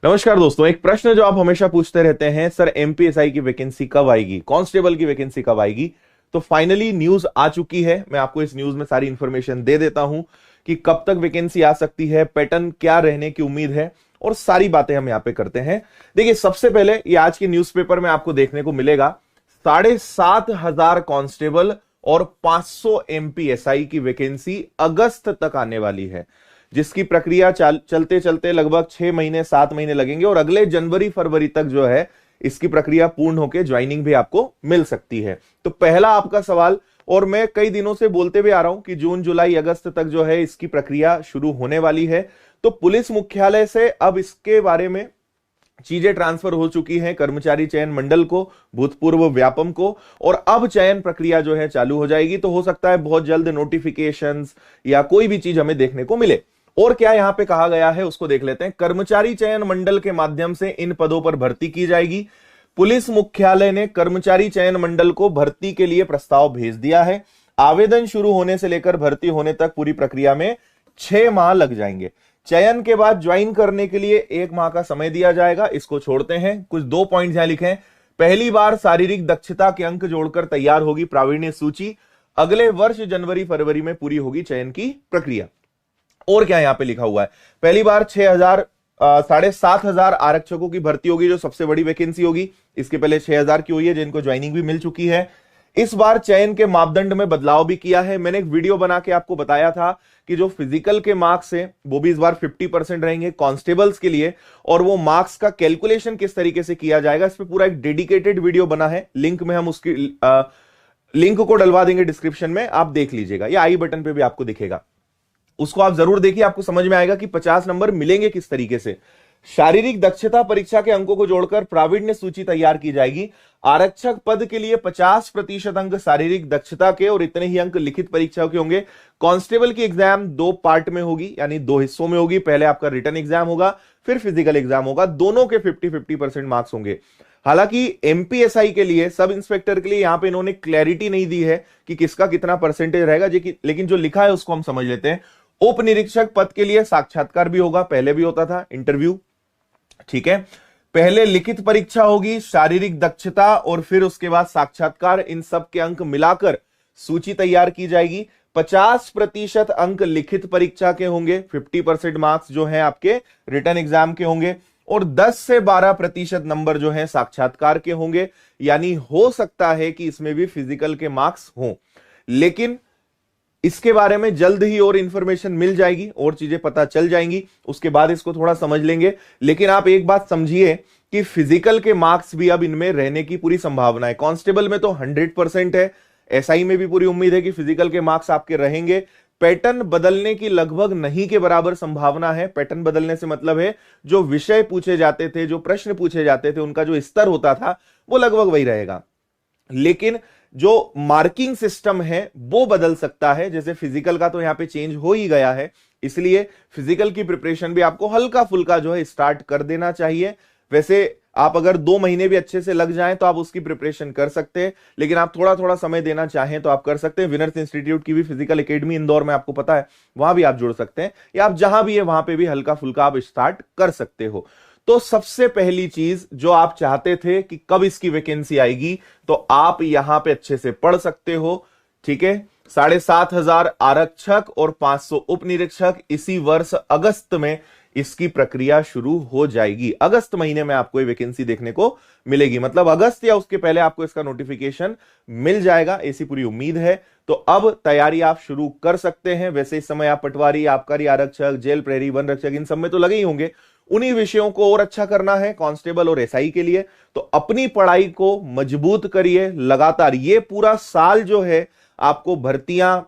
नमस्कार दोस्तों, एक प्रश्न जो आप हमेशा पूछते रहते हैं, सर एमपीएसआई की वैकेंसी कब आएगी, कांस्टेबल की वैकेंसी कब आएगी। तो फाइनली न्यूज आ चुकी है। मैं आपको इस न्यूज में सारी इंफॉर्मेशन दे देता हूं कि कब तक वैकेंसी आ सकती है, पैटर्न क्या रहने की उम्मीद है और सारी बातें हम यहां पे करते हैं। देखिए, सबसे पहले ये आज के न्यूज़पेपर में आपको देखने को मिलेगा 7,500 कांस्टेबल और 500 एमपीएसआई की वैकेंसी अगस्त तक आने वाली है, जिसकी प्रक्रिया चलते चलते लगभग 6 महीने 7 महीने लगेंगे और अगले जनवरी फरवरी तक जो है इसकी प्रक्रिया पूर्ण होकर ज्वाइनिंग भी आपको मिल सकती है। तो पहला आपका सवाल, और मैं कई दिनों से बोलते भी आ रहा हूं कि जून जुलाई अगस्त तक जो है इसकी प्रक्रिया शुरू होने वाली है। तो पुलिस मुख्यालय से अब इसके बारे में चीजें ट्रांसफर हो चुकी हैं कर्मचारी चयन मंडल को, भूतपूर्व व्यापम को, और अब चयन प्रक्रिया जो है चालू हो जाएगी। तो हो सकता है बहुत जल्द नोटिफिकेशंस या कोई भी चीज हमें देखने को मिले। और क्या यहां पे कहा गया है उसको देख लेते हैं। कर्मचारी चयन मंडल के माध्यम से इन पदों पर भर्ती की जाएगी। पुलिस मुख्यालय ने कर्मचारी चयन मंडल को भर्ती के लिए प्रस्ताव भेज दिया है। आवेदन शुरू होने से लेकर भर्ती होने तक पूरी प्रक्रिया में 6 माह लग जाएंगे। चयन के बाद ज्वाइन करने के लिए 1 माह का समय दिया जाएगा। इसको छोड़ते हैं, कुछ 2 पॉइंट यहां लिखे हैं। पहली बार शारीरिक दक्षता के अंक जोड़कर तैयार होगी प्रावीण्य सूची। अगले वर्ष जनवरी फरवरी में पूरी होगी चयन की प्रक्रिया। और क्या यहां पे लिखा हुआ है, पहली बार 7,500 आरक्षकों की भर्ती होगी, जो सबसे बड़ी वैकेंसी होगी। इसके पहले 6,000 की हुई है, जिनको ज्वाइनिंग भी मिल चुकी है। इस बार चयन के मापदंड में बदलाव भी किया है। मैंने एक वीडियो बना के आपको बताया था कि जो फिजिकल के मार्क्स हैं वो भी इस बार 50% रहेंगे कांस्टेबल्स के लिए, और वो मार्क्स का कैलकुलेशन किस तरीके से किया जाएगा, इस पे पूरा एक डेडिकेटेड वीडियो बना है। लिंक में हम उसकी लिंक को डलवा देंगे डिस्क्रिप्शन में, आप देख लीजिएगा, या आई बटन पे भी आपको दिखेगा। उसको आप जरूर देखिए, आपको समझ में आएगा कि 50 नंबर मिलेंगे किस तरीके से। शारीरिक दक्षता परीक्षा के अंकों को जोड़कर प्रावीण्य सूची तैयार की जाएगी। आरक्षक पद के लिए 50% अंक शारीरिक दक्षता के और इतने ही अंक लिखित परीक्षा के होंगे। कांस्टेबल की एग्जाम 2 पार्ट में होगी, यानी 2 हिस्सों में होगी। पहले आपका रिटन एग्जाम होगा, फिर फिजिकल एग्जाम होगा। दोनों के 50-50% मार्क्स होंगे। हालांकि एमपीएसआई के लिए, सब इंस्पेक्टर के लिए यहां पे इन्होंने क्लैरिटी नहीं दी है कि किसका कितना परसेंटेज रहेगा, लेकिन जो लिखा है उसको हम समझ लेते हैं। उप निरीक्षक पद के लिए साक्षात्कार भी होगा, पहले भी होता था इंटरव्यू, ठीक है। पहले लिखित परीक्षा होगी, शारीरिक दक्षता, और फिर उसके बाद साक्षात्कार। इन सब के अंक मिलाकर सूची तैयार की जाएगी। 50% अंक लिखित परीक्षा के होंगे, 50% मार्क्स जो है आपके रिटन एग्जाम के होंगे, और 10 से 12% नंबर जो है साक्षात्कार के होंगे। यानी हो सकता है कि इसमें भी फिजिकल के मार्क्स हों, लेकिन इसके बारे में जल्द ही और इंफॉर्मेशन मिल जाएगी और चीजें पता चल जाएंगी, उसके बाद इसको थोड़ा समझ लेंगे। लेकिन आप एक बात समझिए कि फिजिकल के मार्क्स भी अब इनमें रहने की पूरी संभावना है। कांस्टेबल में तो 100% है, एसआई में भी पूरी उम्मीद है कि फिजिकल के मार्क्स आपके रहेंगे। पैटर्न बदलने की लगभग नहीं के बराबर संभावना है। पैटर्न बदलने से मतलब है जो विषय पूछे जाते थे, जो प्रश्न पूछे जाते थे, उनका जो स्तर होता था वो लगभग वही रहेगा, लेकिन जो मार्किंग सिस्टम है वो बदल सकता है। जैसे फिजिकल का तो यहां पे चेंज हो ही गया है, इसलिए फिजिकल की प्रिपरेशन भी आपको हल्का फुल्का जो है स्टार्ट कर देना चाहिए। वैसे आप अगर 2 महीने भी अच्छे से लग जाएं तो आप उसकी प्रिपरेशन कर सकते हैं, लेकिन आप थोड़ा थोड़ा समय देना चाहें तो आप कर सकते हैं। विनर्स इंस्टीट्यूट की भी फिजिकल एकेडमी इंदौर में आपको पता है, वहां भी आप जुड़ सकते हैं, या आप जहां भी है वहां पे भी हल्का फुल्का आप स्टार्ट कर सकते हो। तो सबसे पहली चीज जो आप चाहते थे कि कब इसकी वैकेंसी आएगी, तो आप यहां पे अच्छे से पढ़ सकते हो, ठीक है। 7,500 आरक्षक और 500 उप निरीक्षक, इसी वर्ष अगस्त में इसकी प्रक्रिया शुरू हो जाएगी। अगस्त महीने में आपको ये वैकेंसी देखने को मिलेगी, मतलब अगस्त या उसके पहले आपको इसका नोटिफिकेशन मिल जाएगा, ऐसी पूरी उम्मीद है। तो अब तैयारी आप शुरू कर सकते हैं। वैसे इस समय आप पटवारी, आबकारी आरक्षक, जेल प्रहरी, वन रक्षक, इन सब में तो लगे ही होंगे। उन्हीं विषयों को और अच्छा करना है कांस्टेबल और एसआई के लिए, तो अपनी पढ़ाई को मजबूत करिए लगातार। ये पूरा साल जो है आपको भर्तियां,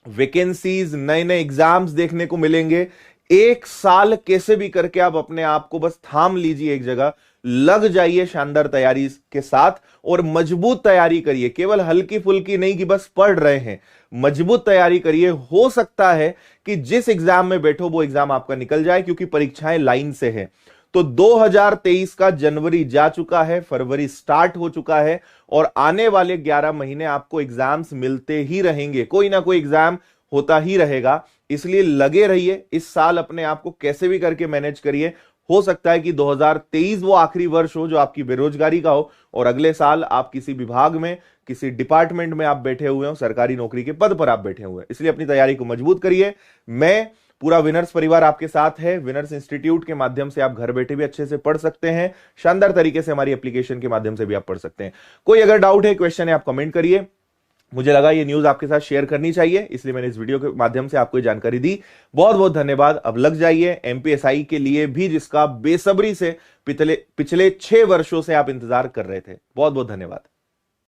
वैकेंसीज, नए नए एग्जाम्स देखने को मिलेंगे। 1 साल कैसे भी करके आप अपने आप को बस थाम लीजिए, एक जगह लग जाइए शानदार तैयारी के साथ, और मजबूत तैयारी करिए। केवल हल्की फुल्की नहीं कि बस पढ़ रहे हैं, मजबूत तैयारी करिए। हो सकता है कि जिस एग्जाम में बैठो वो एग्जाम आपका निकल जाए, क्योंकि परीक्षाएं लाइन से है। तो 2023 का जनवरी जा चुका है, फरवरी स्टार्ट हो चुका है, और आने वाले 11 महीने आपको एग्जाम्स मिलते ही रहेंगे, कोई ना कोई एग्जाम होता ही रहेगा। इसलिए लगे रहिए, इस साल अपने आप को कैसे भी करके मैनेज करिए, हो सकता है कि 2023 वो आखिरी वर्ष हो जो आपकी बेरोजगारी का हो और अगले साल आप किसी विभाग में, किसी डिपार्टमेंट में आप बैठे हुए हो, सरकारी नौकरी के पद पर आप बैठे हुए हैं। इसलिए अपनी तैयारी को मजबूत करिए। मैं पूरा विनर्स परिवार आपके साथ है। विनर्स इंस्टीट्यूट के माध्यम से आप घर बैठे भी अच्छे से पढ़ सकते हैं, शानदार तरीके से हमारी एप्लीकेशन के माध्यम से भी आप पढ़ सकते हैं। कोई अगर डाउट है, क्वेश्चन है, आप कमेंट करिए। मुझे लगा ये न्यूज आपके साथ शेयर करनी चाहिए, इसलिए मैंने इस वीडियो के माध्यम से आपको जानकारी दी। बहुत बहुत धन्यवाद। अब लग जाइए एमपीएसआई के लिए भी, जिसका बेसब्री से पिछले 6 वर्षों से आप इंतजार कर रहे थे। बहुत बहुत धन्यवाद।